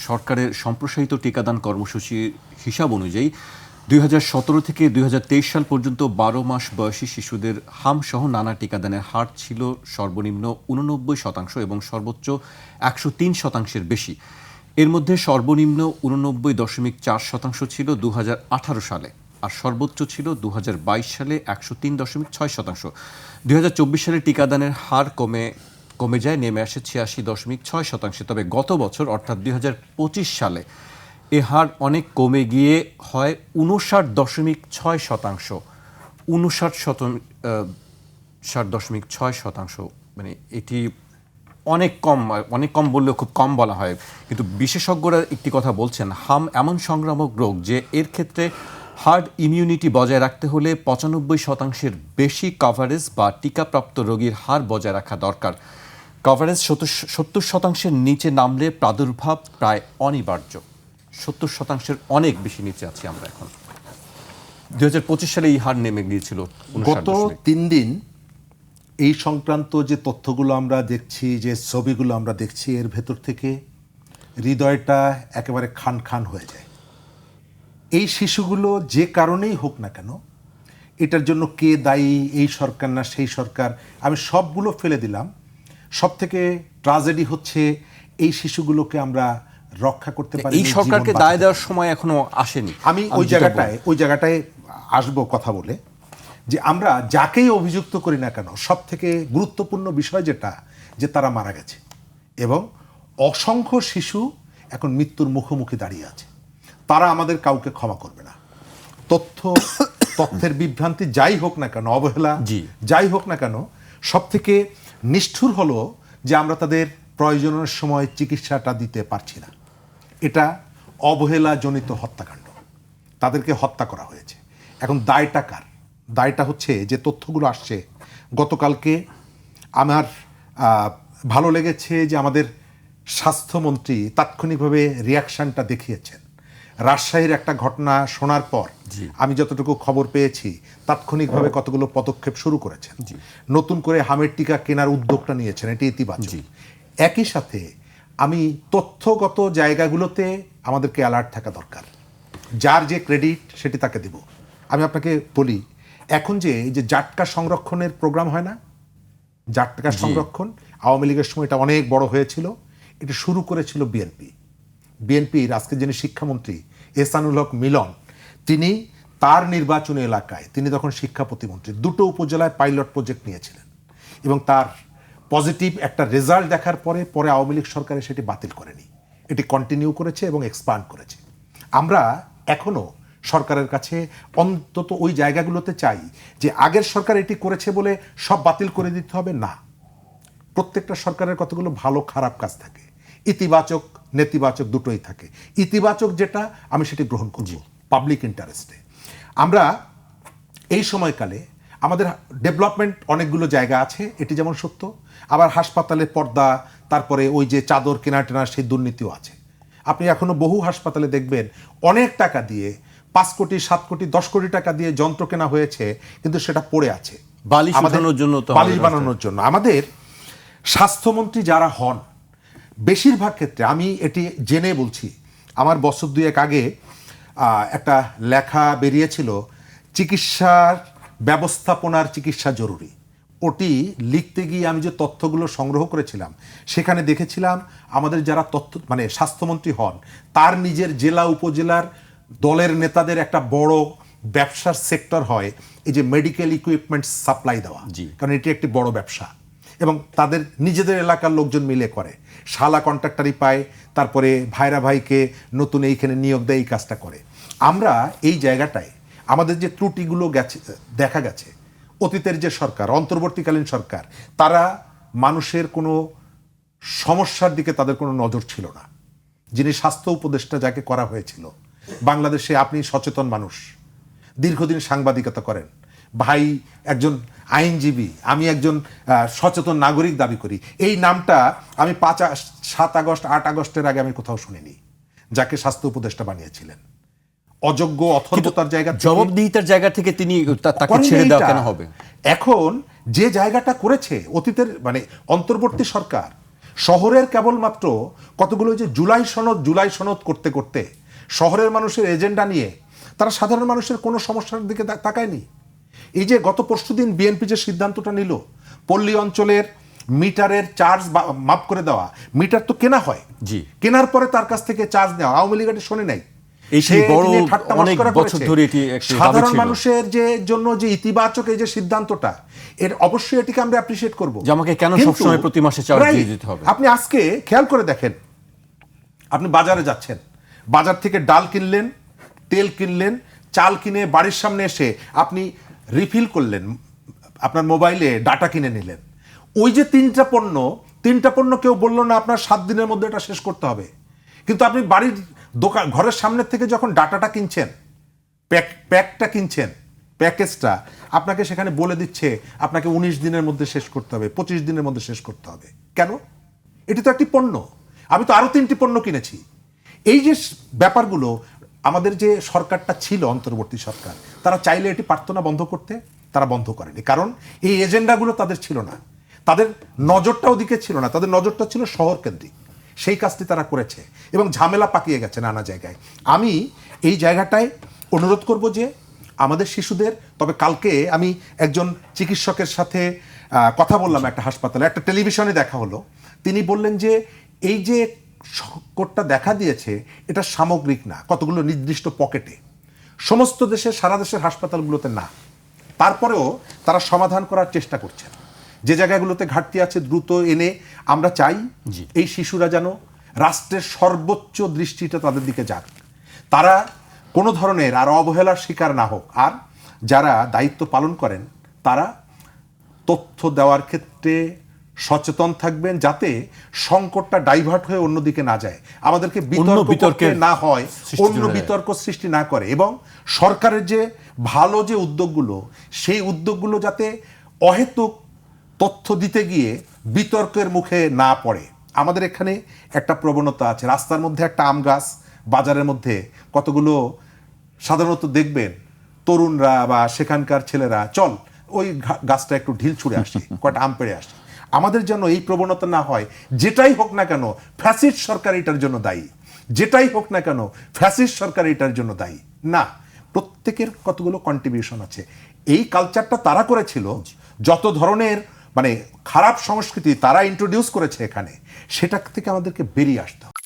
সরকারের সম্প্রসারিত টিকাদান কর্মসূচির হিসাব অনুযায়ী 2017 থেকে 2023 সাল পর্যন্ত 12 মাস বয়সী শিশুদের হামসহ নানা টিকাদানের হার ছিল সর্বনিম্ন 89% এবং সর্বোচ্চ 103%-এর বেশি। এর মধ্যে সর্বনিম্ন 89.4% ছিল 2018 সালে, আর সর্বোচ্চ ছিল 2022 সালে 103.6%। 2024 সালে টিকাদানের হার কমে যায়, নেমে আসে 86.6%। তবে গত বছর অর্থাৎ 2025 সালে এ হার অনেক কমে গিয়ে হয় 59.6%। 59.6%, মানে এটি অনেক কম বললেও খুব কম বলা হয়। কিন্তু বিশেষজ্ঞরা একটি কথা বলছেন, হাম এমন সংক্রামক রোগ যে এর ক্ষেত্রে হার্ড ইমিউনিটি বজায় রাখতে হলে 95%-এর বেশি কভারেজ বা টিকাপ্রাপ্ত রোগীর হার বজায় রাখা দরকার। কভারেজ 70%-এর নিচে নামলে প্রাদুর্ভাব প্রায় অনিবার্য। 70%-এর অনেক বেশি নিচে আছি আমরা এখন। 2025 সালে এই হার নেমে গিয়েছিল। গত 3 দিন এই সংক্রান্ত যে তথ্যগুলো আমরা দেখছি, যে ছবিগুলো আমরা দেখছি, এর ভেতর থেকে হৃদয়টা একেবারে খান খান হয়ে যায়। এই শিশুগুলো যে কারণেই হোক না কেন, এটার জন্য কে দায়ী, এই সরকার না সেই সরকার, আমি সবগুলো ফেলে দিলাম। সব থেকে ট্র্যাজেডি হচ্ছে এই শিশুগুলোকে আমরা রক্ষা করতে পারি। এই সরকারকে দায় দেওয়ার সময় এখনো আসেনি। আমি ওই জায়গাটায় আসবো কথা বলে, যে আমরা যাকেই অভিযুক্ত করি না কেন, সব থেকে গুরুত্বপূর্ণ বিষয় যেটা, যে তারা মারা গেছে এবং অসংখ্য শিশু এখন মৃত্যুর মুখোমুখি দাঁড়িয়ে আছে। তারা আমাদের কাউকে ক্ষমা করবে না। তথ্যের বিভ্রান্তি যাই হোক না কেন, অবহেলা যাই হোক না কেন, সব থেকে নিষ্ঠুর হলো যে আমরা তাদের প্রয়োজনের সময় চিকিৎসাটা দিতে পারছি না। এটা অবহেলাজনিত হত্যাকাণ্ড, তাদেরকে হত্যা করা হয়েছে। এখন দায়টা কার? দায়টা হচ্ছে যে তথ্যগুলো আসছে গতকালকে। আমার ভালো লেগেছে যে আমাদের স্বাস্থ্যমন্ত্রী তাৎক্ষণিকভাবে রিয়াকশনটা দেখিয়েছেন। রাজশাহীর একটা ঘটনা শোনার পর আমি যতটুকু খবর পেয়েছি, তাৎক্ষণিকভাবে কতগুলো পদক্ষেপ শুরু করেছেন। নতুন করে হামের টিকা কেনার উদ্যোগটা নিয়েছেন, এটি ইতিবাচক। একই সাথে আমি তথ্যগত জায়গাগুলোতে আমাদেরকে অ্যালার্ট থাকা দরকার। যার যে ক্রেডিট সেটি তাকে দেব। আমি আপনাকে বলি, এখন যে জাটকা সংরক্ষণের প্রোগ্রাম হয় না, জাটকা সংরক্ষণ আওয়ামী লীগের সময় এটা অনেক বড় হয়েছিল। এটা শুরু করেছিল বিএনপির আজকে যিনি শিক্ষামন্ত্রী এহসানুল হক মিলন, তিনি তার নির্বাচনী এলাকায়, তিনি তখন শিক্ষা প্রতিমন্ত্রী, 2টো উপজেলায় পাইলট প্রজেক্ট নিয়েছিলেন এবং তার পজিটিভ একটা রেজাল্ট দেখার পরে আওয়ামী লীগ সরকারে সেটি বাতিল করেনি, এটি কন্টিনিউ করেছে এবং এক্সপান্ড করেছে। আমরা এখনো সরকারের কাছে অন্তত ওই জায়গাগুলোতে চাই যে আগের সরকার এটি করেছে বলে সব বাতিল করে দিতে হবে না। প্রত্যেকটা সরকারের কতগুলো ভালো খারাপ কাজ থাকে, ইতিবাচক নেতিবাচক দুটোই থাকে। ইতিবাচক যেটা আমি সেটি গ্রহণ করব পাবলিক ইন্টারেস্টে। আমরা এই সময়কালে আমাদের ডেভেলপমেন্ট অনেকগুলো জায়গা আছে, এটি যেমন সত্য, আবার হাসপাতালে পর্দা, তারপরে ওই যে চাদর কেনা টেনা, সেই দুর্নীতিও আছে। আপনি এখনো বহু হাসপাতালে দেখবেন অনেক টাকা দিয়ে 5 কোটি 7 কোটি 10 কোটি টাকা দিয়ে যন্ত্র কেনা হয়েছে, কিন্তু সেটা পড়ে আছে বালিশ বানানোর জন্য। আমাদের স্বাস্থ্যমন্ত্রী যারা হন, বেশিরভাগ ক্ষেত্রে, আমি এটি জেনে বলছি, আমার বছর 2 আগে একটা লেখা বেরিয়েছিল, চিকিৎসার ব্যবস্থাপনার চিকিৎসা জরুরি। ওটি লিখতে গিয়ে আমি যে তথ্যগুলো সংগ্রহ করেছিলাম, সেখানে দেখেছিলাম আমাদের যারা স্বাস্থ্যমন্ত্রী হন, তার নিজের জেলা উপজেলার দলের নেতাদের একটা বড় ব্যবসার সেক্টর হয় এই যে মেডিকেল ইকুইপমেন্ট সাপ্লাই দেওয়া, কারণ এটি একটি বড় ব্যবসা এবং তাদের নিজেদের এলাকার লোকজন মিলে করে। শালা কন্ট্রাক্টারি পায়, তারপরে ভাইরা ভাইকে নতুন এইখানে নিয়োগ দেয়, এই কাজটা করে। আমরা এই জায়গাটায় আমাদের যে ত্রুটিগুলো দেখা গেছে, অতীতের যে সরকার, অন্তর্বর্তীকালীন সরকার, তারা মানুষের কোনো সমস্যার দিকে তাদের কোনো নজর ছিল না। যিনি স্বাস্থ্য উপদেষ্টা যাকে করা হয়েছিল, বাংলাদেশে আপনি সচেতন মানুষ, দীর্ঘদিন সাংবাদিকতা করেন, ভাই একজন আইনজীবী, আমি একজন সচেতন নাগরিক দাবি করি। এই নামটা আমি 7 আগস্ট 8 আগস্টের আগে আমি কোথাও শুনিনি, যাকে স্বাস্থ্য উপদেষ্টা বানিয়েছিলেন। অযোগ্য অথর্বতার জায়গা, জবাবদিহিতার জায়গা থেকে তিনি তাকে ছেড়ে দেওয়া কেন হবে? এখন যে জায়গাটা করেছে অতীতের অন্তর্বর্তী সরকার, শহরের কেবলমাত্র কতগুলো যে জুলাই সনদ করতে করতে শহরের মানুষের এজেন্ডা নিয়ে তারা সাধারণ মানুষের কোনো সমস্যার দিকে তাকায়নি। এই যে গত পরশুদিন বিএনপি যে সিদ্ধান্তটা নিল পল্লী অঞ্চলের মিটারের চার্জ মাফ করে দেওয়া, মিটার তো কেনা হয়, জি, কেনার পরে তার কাছ থেকে চার্জ নেওয়া, আওয়ামী লীগ এটা শোনে নাই। সাধারণ মানুষের যে জন্য যে ইতিবাচক এই যে সিদ্ধান্তটা, এর অবশ্যই এটিকে আমরা অ্যাপ্রিশিয়েট করব। যে আমাকে কেন সবসময় প্রতি মাসে চার্জ দিয়ে দিতে হবে। আপনি আজকে খেয়াল করে দেখেন, আপনি বাজারে যাচ্ছেন, বাজার থেকে ডাল কিনলেন, তেল কিনলেন, চাল কিনে বাড়ির সামনে এসে আপনি রিফিল করলেন, আপনার মোবাইলে ডাটা কিনে নিলেন। ওই যে তিনটা পণ্য কেউ বললো না আপনার 7 দিনের মধ্যে এটা শেষ করতে হবে, কিন্তু আপনি বাড়ির দোকান ঘরের সামনে থেকে যখন ডাটাটা কিনছেন, প্যাকটা কিনছেন, প্যাকেজটা আপনাকে সেখানে বলে দিচ্ছে আপনাকে 19 দিনের মধ্যে শেষ করতে হবে, 25 দিনের মধ্যে শেষ করতে হবে। কেন? এটি তো একটি পণ্য, আমি তো আরো 3টি পণ্য কিনেছি। এই যে ব্যাপারগুলো আমাদের যে সরকারটা ছিল অন্তর্বর্তী সরকার, তারা চাইলে এটি পারত না বন্ধ করতে, তারা বন্ধ করেনি। কারণ এই এজেন্ডাগুলো তাদের ছিল না, তাদের নজরটা ওদিকে ছিল না, তাদের নজরটা ছিল শহর কেন্দ্রিক। সেই কাজটি তারা করেছে এবং ঝামেলা পাকিয়ে গেছে নানা জায়গায়। আমি এই জায়গাটায় অনুরোধ করব যে আমাদের শিশুদের, তবে কালকে আমি একজন চিকিৎসকের সাথে কথা বললাম একটা হাসপাতালে, একটা টেলিভিশনে দেখা হলো, তিনি বললেন যে এই যে সংকটটা দেখা দিয়েছে এটা সামগ্রিক না, কতগুলো নির্দিষ্ট পকেটে, সমস্ত দেশের সারা দেশের হাসপাতালগুলোতে না। তারপরেও তারা সমাধান করার চেষ্টা করছেন। যে জায়গাগুলোতে ঘাটতি আছে দ্রুত এনে আমরা চাই এই শিশুরা যেন রাষ্ট্রের সর্বোচ্চ দৃষ্টিটা তাদের দিকে যাক, তারা কোনো ধরনের আর অবহেলার শিকার না হোক। আর যারা দায়িত্ব পালন করেন তারা তথ্য দেওয়ার ক্ষেত্রে সচেতন থাকবেন, যাতে সংকটটা ডাইভার্ট হয়ে অন্যদিকে না যায়, আমাদেরকে বিতর্ক না হয়, অন্য বিতর্ক সৃষ্টি না করে। এবং সরকারের যে ভালো যে উদ্যোগগুলো, সেই উদ্যোগগুলো যাতে অহেতুক তথ্য দিতে গিয়ে বিতর্কের মুখে না পড়ে। আমাদের এখানে একটা প্রবণতা আছে, রাস্তার মধ্যে একটা আম গাছ, বাজারের মধ্যে কতগুলো, সাধারণত দেখবেন তরুণরা বা সেখানকার ছেলেরা চল ওই গাছটা একটু ঢিল ছুঁড়ে আসি, কয়টা আম পেড়ে আসি। আমাদের যেন এই প্রবণতা না হয়, যেটাই হোক না কেন ফ্যাসিস্ট সরকার এটার জন্য দায়ী, যেটাই হোক না কেন ফ্যাসিস্ট সরকার এটার জন্য দায়ী না। প্রত্যেকের কতগুলো কন্ট্রিবিউশন আছে। এই কালচারটা তারা করেছিল, যত ধরনের মানে খারাপ সংস্কৃতি তারা ইন্ট্রোডিউস করেছে এখানে, সেটা থেকে আমাদেরকে বেরিয়ে আসতে হবে।